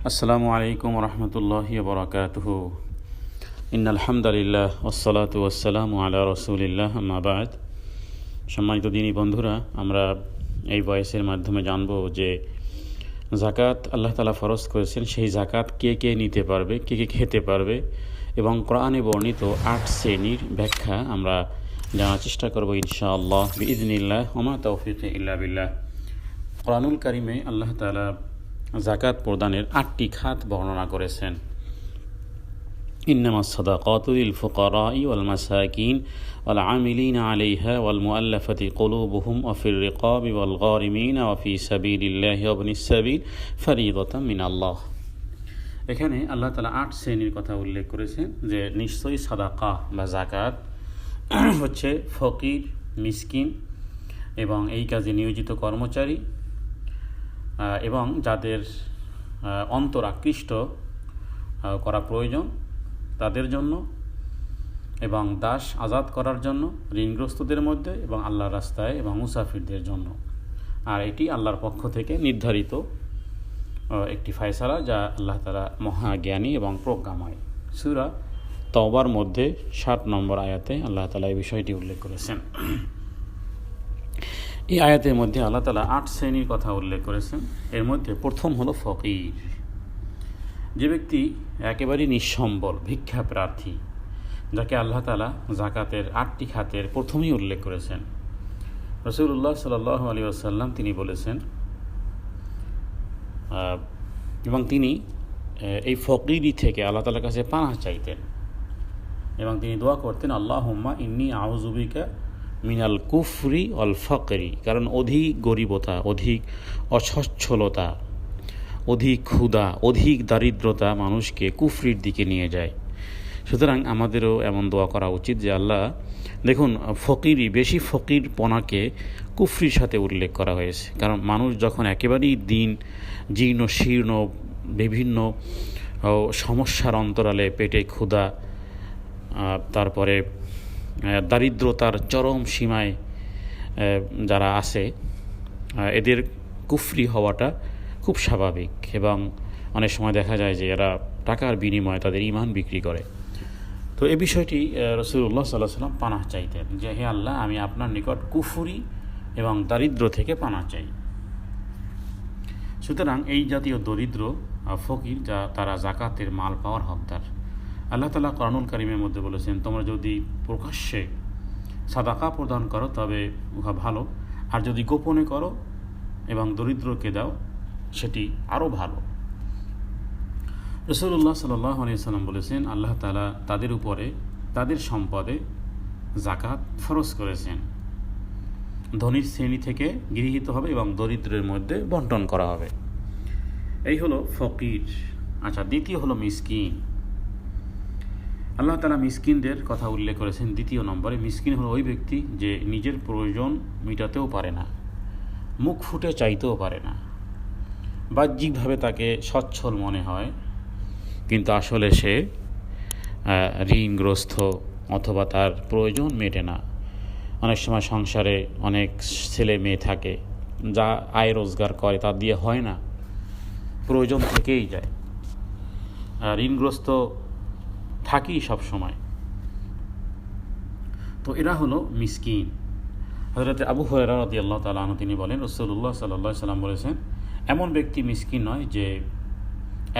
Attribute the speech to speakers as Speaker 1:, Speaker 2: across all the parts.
Speaker 1: আসসালামু আলাইকুম রহমতুল্লাহি বরকাতুহু। ইন্নাল হামদুলিল্লাহ ওয়াসসালাতু ওয়াসসালামু আলা রাসূলিল্লাহ আম্মা বা'দ। সম্মানিত দিনী বন্ধুরা, আমরা এই ভয়েসের মাধ্যমে জানব যে যাকাত আল্লাহ তাআলা ফরজ করেছেন, সেই যাকাত কে কে নিতে পারবে, কে কে খেতে পারবে, এবং কোরআনে বর্ণিত 8 শ্রেণীর ব্যাখ্যা আমরা জানার চেষ্টা করব ইনশাআল্লাহ বিইذنিল্লাহ ওয়া মা তাওফীকি ইল্লা বিল্লাহ। কোরআনুল কারিমে আল্লাহ তাআলা যাকাত প্রদানের 8টি খাত বর্ণনা করেছেন। ইন্নামাস সাদাকাতু লিল ফুকারাই ওয়াল মাসাকিন ওয়াল আমিলিনা আলাইহা ওয়াল মুআল্লাফাতি কুলুবুহুম ওয়া ফির রিকাবি ওয়াল গারিমিনা ওয়া ফি সাবিলিল্লাহি ওয়া ইবনিস সাবিল ফরিদাতাম মিনাল্লাহ। এখানে আল্লাহ তাআলা 8 শ্রেণীর কথা উল্লেখ করেছেন, যে নিশ্চয়ই সাদাকা বা যাকাত হচ্ছে ফকির, মিসকিন এবং এই কাজে নিয়োজিত কর্মচারী এবং যাদের অন্তর আকৃষ্ট করা প্রয়োজন তাদের জন্য, এবং দাস আজাদ করার জন্য, ঋণগ্রস্তদের মধ্যে, এবং আল্লাহর রাস্তায় এবং মুসাফিরদের জন্য। আর এটি আল্লাহর পক্ষ থেকে নির্ধারিত একটি ফয়সালা, যা আল্লাহ তাআলা মহাজ্ঞানী এবং প্রজ্ঞাময়। সূরা তওবার মধ্যে 60 নম্বর আয়াতে আল্লাহ তাআলা এই বিষয়টি উল্লেখ করেছেন। এই আয়াতের মধ্যে আল্লাহ তাআলা 8 শ্রেণীর কথা উল্লেখ করেছেন। এর মধ্যে প্রথম হলো ফকির, যে ব্যক্তি একেবারেই নিঃসম্বল, ভিক্ষা প্রার্থী, যাকে আল্লাহ তাআলা যাকাতের 8টি খাতের প্রথমেই উল্লেখ করেছেন। রাসূলুল্লাহ সাল্লাল্লাহু আলাইহি ওয়াসাল্লাম তিনি বলেছেন, এবং তিনি এই ফকিরি থেকে আল্লাহ তাআলার কাছে পানাহ চাইতেন, এবং তিনি দোয়া করতেন, আল্লাহুম্মা ইন্নী আউযু বিকা মিনাল কুফরি অল ফকরি। কারণ অধিক গরিবতা, অধিক অসচ্ছলতা, অধিক ক্ষুধা, অধিক দারিদ্রতা মানুষকে কুফরির দিকে নিয়ে যায়। সুতরাং আমাদেরও এমন দোয়া করা উচিত যে আল্লাহ, দেখুন ফকিরি, বেশি ফকিরপনাকে কুফরির সাথে উল্লেখ করা হয়েছে। কারণ মানুষ যখন একেবারেই দিন জীর্ণ শীর্ণ, বিভিন্ন সমস্যার অন্তরালে, পেটে ক্ষুধা, তারপরে দারিদ্রতার চরম সীমায় যারা আছে, এদের কুফরি হওয়াটা খুব স্বাভাবিক। এবং অনেক সময় দেখা যায় যে এরা টাকার বিনিময়ে তাদের ঈমান বিক্রি করে। তো এই বিষয়টি রাসূলুল্লাহ সাল্লাল্লাহু আলাইহি ওয়াসাল্লাম পানাহ চাইতেন, যে হে আল্লাহ, আমি আপনার নিকট কুফরি এবং দারিদ্র থেকে পানাহ চাই। সুতরাং এই জাতীয় দরিদ্র ফকির, যা তারা যাকাতের মাল পাওয়ার হকদার। আল্লাহ তাআলা কোরআনুল কারীমের মধ্যে বলেছেন, তোমরা যদি প্রকাশ্যে সাদাকা প্রদান করো তবে উহা ভালো, আর যদি গোপনে করো এবং দরিদ্রকে দাও সেটি আরও ভালো। রাসূলুল্লাহ সাল্লাল্লাহু আলাইহি ওয়াসাল্লাম বলেছেন, আল্লাহ তাআলা তাদের উপরে তাদের সম্পদে যাকাত ফরজ করেছেন। ধনীর শ্রেণী থেকে গৃহীত হবে এবং দরিদ্রের মধ্যে বণ্টন করা হবে। এই হলো ফকির। আচ্ছা, দ্বিতীয় হলো মিসকিন। আল্লাহ তাআলা মিসকিনদের কথা উল্লেখ করেছেন দ্বিতীয় নম্বরে। মিসকিন হলো ওই ব্যক্তি যে নিজের প্রয়োজন মেটাতেও পারে না, মুখ ফুটে চাইতেও পারে না। বাহ্যিকভাবে তাকে সচ্ছল মনে হয়, কিন্তু আসলে সে ঋণগ্রস্ত, অথবা তার প্রয়োজন মেটে না। অনেক সময় সংসারে অনেক ছেলে মেয়ে থাকে, যা আয় রোজগার করে তা দিয়ে হয় না, প্রয়োজন থেকেই যায়, ঋণগ্রস্ত থাকি সব সময়। তো এরা হলো মিসকিন। হযরত আবু হুরায়রা রাদিয়াল্লাহু তাআলা আনহু তিনি বলেন, রাসূলুল্লাহ সাল্লাল্লাহু আলাইহি ওয়াসাল্লাম বলেছেন, এমন ব্যক্তি মিসকিন নয় যে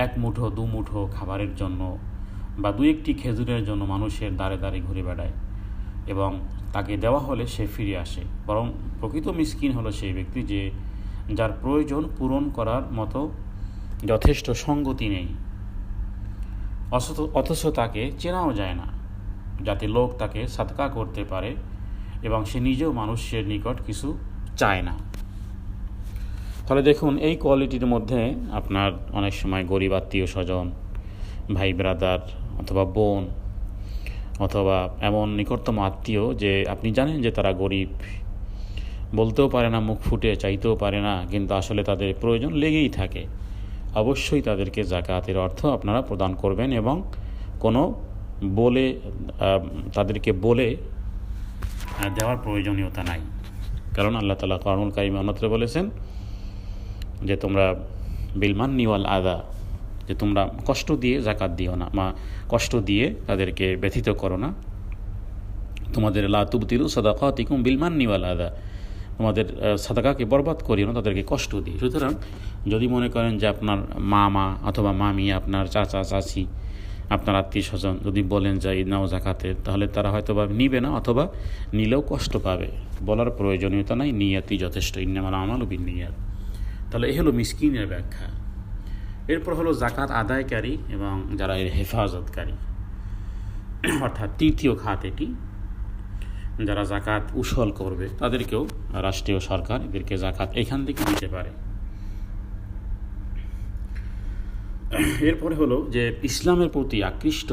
Speaker 1: এক মুঠো দু মুঠো খাবারের জন্য বা দু একটি খেজুরের জন্য মানুষের দ্বারে দ্বারে ঘুরে বেড়ায় এবং তাকে দেওয়া হলে সে ফিরে আসে। বরং প্রকৃত মিসকিন হলো সেই ব্যক্তি যে যার প্রয়োজন পূরণ করার মতো যথেষ্ট সঙ্গতি নেই, অথচ তাকে চেনাও যায় না, যাতে লোক তাকে সাদকা করতে পারে এবং সে নিজেও মানুষের নিকট কিছু চায় না। তাহলে দেখুন, এই কোয়ালিটির মধ্যে আপনার অনেক সময় গরিব আত্মীয় স্বজন, ভাই ব্রাদার অথবা বোন, অথবা এমন নিকটতম আত্মীয় যে আপনি জানেন যে তারা গরিব, বলতেও পারে না, মুখ ফুটে চাইতেও পারে না, কিন্তু আসলে তাদের প্রয়োজন লেগেই থাকে। অবশ্যই তাদেরকে যাকাতের অর্থ আপনারা প্রদান করবেন, এবং কোনো বলে তাদেরকে বলে দেওয়ার প্রয়োজনীয়তা নাই। কারণ আল্লাহ তাআলা কোরআনুল কারীমে অন্যত্র বলেছেন যে তোমরা বিল মান্নি ওয়াল আযা, যে তোমরা কষ্ট দিয়ে জাকাত দিও না, বা কষ্ট দিয়ে তাদেরকে ব্যথিত করো না। তোমাদের লা তুবতিলু সাদাকাতিকুম বিল মান্নি ওয়াল আযা, তোমাদের সাদাকাকে বরবাদ করিও না তাদেরকে কষ্ট দিয়ে। সুতরাং যদি মনে করেন যে আপনার মামা অথবা মামি, আপনার চাচা চাচি, আপনার আত্মীয় স্বজন যদি বলেন যে ঈদ নাও জাকাতের, তাহলে তারা হয়তো বা নিবে না, অথবা নিলেও কষ্ট পাবে। বলার প্রয়োজনীয়তা নাই, নিয়াতই যথেষ্ট, ইন্নামাল আমালু বিন্নিয়াত। তাহলে এই হলো মিসকিনের ব্যাখ্যা। এরপর হলো জাকাত আদায়কারী এবং যারা এর হেফাজতকারী, অর্থাৎ তৃতীয় খাত এটি, যারা জাকাত উসল করবে তাদেরকেও রাষ্ট্রীয় সরকার এদেরকে জাকাত এখান থেকে দিতে পারে। এরপরে হলো যে ইসলামের প্রতি আকৃষ্ট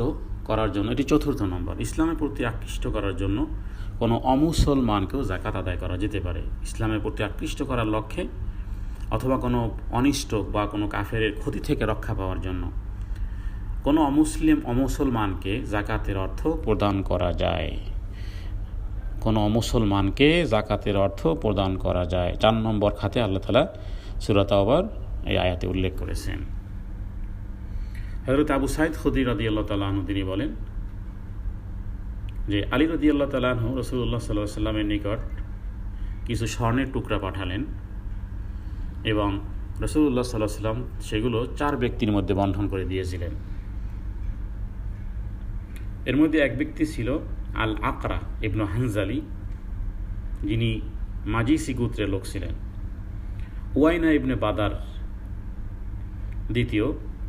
Speaker 1: করার জন্য, এটি চতুর্থ নম্বর, ইসলামের প্রতি আকৃষ্ট করার জন্য কোনো অমুসলমানকেও জাকাত আদায় করা যেতে পারে। ইসলামের প্রতি আকৃষ্ট করার লক্ষ্যে অথবা কোনো অনিষ্ট বা কোনো কাফেরের ক্ষতি থেকে রক্ষা পাওয়ার জন্য কোনো অমুসলমানকে জাকাতের অর্থ প্রদান করা যায়। কোনো অমুসলমানকে জাকাতের অর্থ প্রদান করা যায়। 4 নম্বর খাতে আল্লাহ তাআলা সূরা তাওবার এই আয়াতে উল্লেখ করেছেন। হযরত আবু সাঈদ খুদরি রাদিয়াল্লাহু তাআলা আনহু তিনি বলেন যে আলী রাদিয়াল্লাহু তাআলা আনহু রাসূলুল্লাহ সাল্লাল্লাহু আলাইহি ওয়াসাল্লামের নিকট কিছু স্বর্ণের টুকরা পাঠালেন এবং রাসূলুল্লাহ সাল্লাল্লাহু আলাইহি ওয়াসাল্লাম সেগুলো 4 ব্যক্তির মধ্যে বণ্টন করে দিয়েছিলেন। এর মধ্যে এক ব্যক্তি ছিল আল আকরা ইবনু হানজালি, যিনি মাজিসি গোত্রের লোক ছিলেন। ওয়াইনা ইবনে বাদার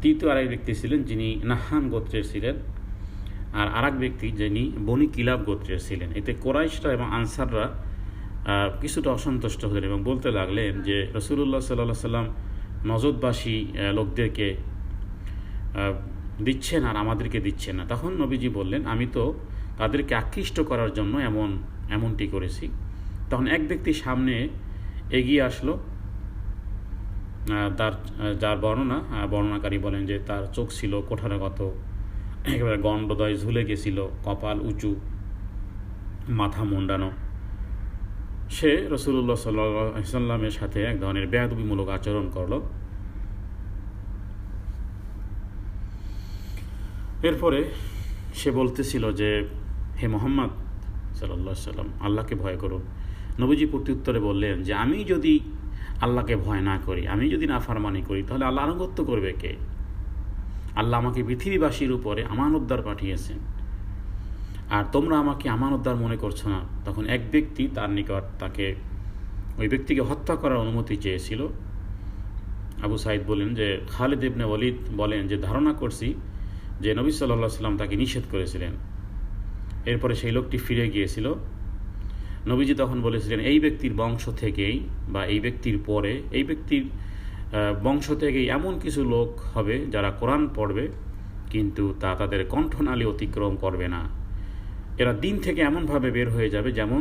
Speaker 1: তৃতীয় আরেক ব্যক্তি ছিলেন যিনি নাহান গোত্রের ছিলেন, আর আরেক ব্যক্তি যিনি বনি কিলাব গোত্রের ছিলেন। এতে কোরাইশরা এবং আনসাররা কিছুটা অসন্তুষ্ট হলেন এবং বলতে লাগলেন যে রাসূলুল্লাহ সাল্লাল্লাহু আলাইহি ওয়াসাল্লাম নজদবাসী লোকদেরকে দিচ্ছেন আর আমাদেরকে দিচ্ছেন না। তখন নবীজি বললেন, আমি তো তাদেরকে আকৃষ্ট করার জন্য এমনটি করেছি। তখন এক ব্যক্তি সামনে এগিয়ে আসলো, যার বর্ণনাকারী বলেন যে তার চোখ ছিল কোঠারাগত, একেবারে গণ্ডদয় ঝুলে গেছিল, কপাল উঁচু, মাথা মুন্ডানো। সে রাসূলুল্লাহ সাল্লাল্লাহু আলাইহি ওয়াসাল্লামের সাথে এক ধরনের বেয়াদবিমূলক আচরণ করল। এরপরে সে বলতেছিল যে হে মুহাম্মদ সাল্লাল্লাহু আলাইহি ওয়াসাল্লাম, আল্লাহকে ভয় করুন। নবীজি প্রত্যুত্তরে বললেন যে আমি যদি আল্লাহকে ভয় না করি, আমি যদি নাফরমানি করি, তাহলে আল্লাহ আনুগত্য করবে কে? আল্লাহ আমাকে পৃথিবীবাসীর উপরে আমানতদার পাঠিয়েছেন, আর তোমরা আমাকে আমানতদার মনে করছো না। তখন এক ব্যক্তি তার নিকট ওই ব্যক্তিকে হত্যা করার অনুমতি চেয়েছিল। আবু সাঈদ বলেন যে খালিদ ইবনে ওয়ালিদ বলেন যে ধারণা করছি যে নবী সাল্লাল্লাহু আলাইহি ওয়াসাল্লাম তাকে নিষেধ করেছিলেন। এরপরে সেই লোকটি ফিরে গিয়েছিল। নবীজি তখন বলেছিলেন, এই ব্যক্তির বংশ থেকেই বা এই ব্যক্তির পরে এই ব্যক্তির বংশ থেকেই এমন কিছু লোক হবে যারা কোরআন পড়বে, কিন্তু তা তাদের কণ্ঠনালী অতিক্রম করবে না। এরা দিন থেকে এমনভাবে বের হয়ে যাবে যেমন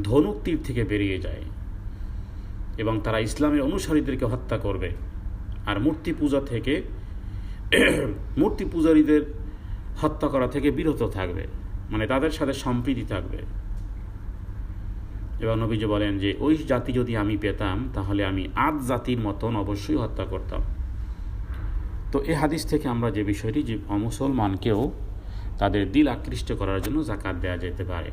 Speaker 1: ধনুক তীর থেকে বেরিয়ে যায়, এবং তারা ইসলামের অনুসারীদেরকে হত্যা করবে আর মূর্তি পূজারীদের হত্যা করা থেকে বিরত থাকবে, মানে তাদের সাথে সম্প্রীতি থাকবে। এবং নবীজি বলেন যে ওই জাতি যদি আমি পেতাম তাহলে আমি আদ জাতির মতন অবশ্যই হত্যা করতাম। তো এই হাদিস থেকে আমরা যে বিষয়টি, যে অমুসলমানকেও তাদের দিল আকৃষ্ট করার জন্য জাকাত দেওয়া যেতে পারে।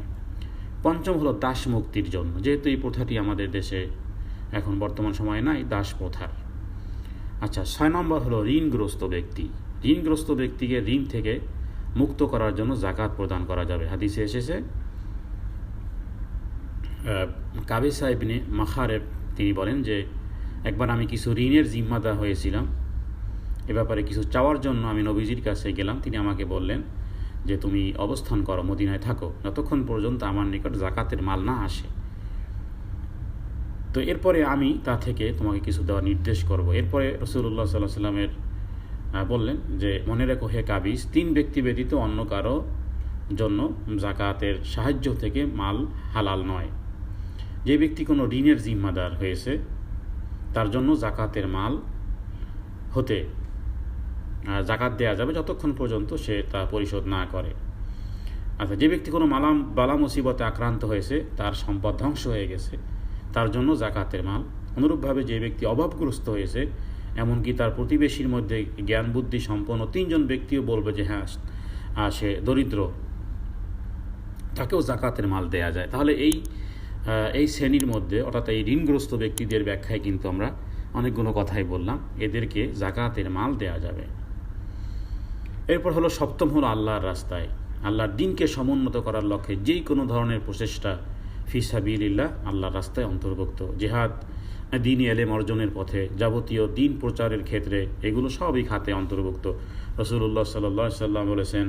Speaker 1: পঞ্চম হলো দাস মুক্তির জন্য, যেহেতু এই প্রথাটি আমাদের দেশে এখন বর্তমান সময়ে নাই, দাস প্রথার। আচ্ছা, 6 নম্বর হলো ঋণগ্রস্ত ব্যক্তি। ঋণগ্রস্ত ব্যক্তিকে ঋণ থেকে মুক্ত করার জন্য জাকাত প্রদান করা যাবে। হাদিসে এসেছে, কাবিসা ইবনে মাখারেব তিনি বলেন যে একবার আমি কিছু ঋণের জিম্মাদার হয়েছিলাম। এ ব্যাপারে কিছু চাওয়ার জন্য আমি নবীজির কাছে গেলাম। তিনি আমাকে বললেন যে তুমি অবস্থান করো, মদিনায় থাকো, যতক্ষণ পর্যন্ত আমার নিকট জাকাতের মাল না আসে। তো এরপরে আমি তা থেকে তোমাকে কিছু দেওয়ার নির্দেশ করব। এরপরে রাসূলুল্লাহ সাল্লাল্লাহু আলাইহি ওয়াসাল্লামের বললেন যে মনে রেখো হে কাবিস, 3 ব্যক্তি ব্যতীত অন্য কারো জন্য জাকাতের সাহায্য থেকে মাল হালাল নয়। যে ব্যক্তি কোনো ঋণের জিম্মাদার হয়েছে তার জন্য জাকাতের মাল হতে জাকাত দেওয়া যাবে যতক্ষণ পর্যন্ত সে তা পরিশোধ না করে। আচ্ছা, যে ব্যক্তি কোনো বালা মুসিবতে আক্রান্ত হয়েছে, তার সম্পদ ধ্বংস হয়ে গেছে, তার জন্য জাকাতের মাল। অনুরূপভাবে যে ব্যক্তি অভাবগ্রস্ত হয়েছে, এমনকি তার প্রতিবেশীর মধ্যে জ্ঞান বুদ্ধি সম্পন্ন 3 জন ব্যক্তিও বলবে যে হ্যাঁ সে দরিদ্র, তাকেও জাকাতের মাল দেয়া যায়। তাহলে এই শ্রেণীর মধ্যে অর্থাৎ এই ঋণগ্রস্ত ব্যক্তিদের ব্যাখ্যায় কিন্তু আমরা অনেকগুলো কথাই বললাম, এদেরকে জাকাতের মাল দেয়া যাবে। এরপর হলো সপ্তম হলো আল্লাহর রাস্তায় আল্লাহর দ্বীনকে সমুন্নত করার লক্ষ্যে যেই কোনো ধরনের প্রচেষ্টা ফি সাবিলিল্লাহ আল্লাহর রাস্তায় অন্তর্ভুক্ত। জিহাদ, দ্বীনি এলেম অর্জনের পথে, যাবতীয় দ্বীন প্রচারের ক্ষেত্রে, এগুলো সবই খাতে অন্তর্ভুক্ত। রাসূলুল্লাহ সাল্লাল্লাহু আলাইহি ওয়াসাল্লাম বলেছেন,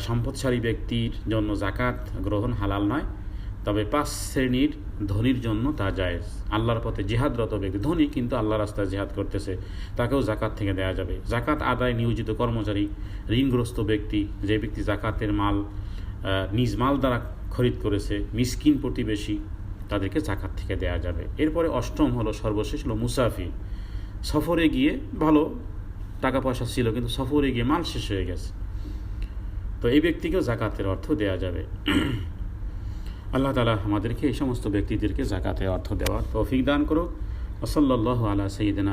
Speaker 1: সম্পদশালী ব্যক্তির জন্য জাকাত গ্রহণ হালাল নয়, তবে 5 শ্রেণীর ধনীর জন্য তা জায়েজ। আল্লাহর পথে জিহাদরত ব্যক্তি, ধনী কিন্তু আল্লাহ রাস্তায় জিহাদ করতেছে, তাকেও জাকাত থেকে দেওয়া যাবে। জাকাত আদায় নিয়োজিত কর্মচারী, ঋণগ্রস্ত ব্যক্তি, যে ব্যক্তি জাকাতের মাল নিজ মাল দ্বারা খরিদ করেছে, মিসকিন প্রতিবেশী, তাদেরকে জাকাত থেকে দেওয়া যাবে। এরপরে অষ্টম হলো, সর্বশেষ হলো মুসাফির। সফরে গিয়ে ভালো টাকা পয়সা ছিল কিন্তু সফরে গিয়ে মাল শেষ হয়ে গেছে, তো এই ব্যক্তিকেও জাকাতের অর্থ দেওয়া যাবে। আল্লাহ তাআলা আমাদেরকে এই সমস্ত ব্যক্তিদেরকে জাকাতের অর্থ দেওয়ার তৌফিক দান করুক। ওয়া সাল্লাল্লাহু আলা সাইয়্যিদিনা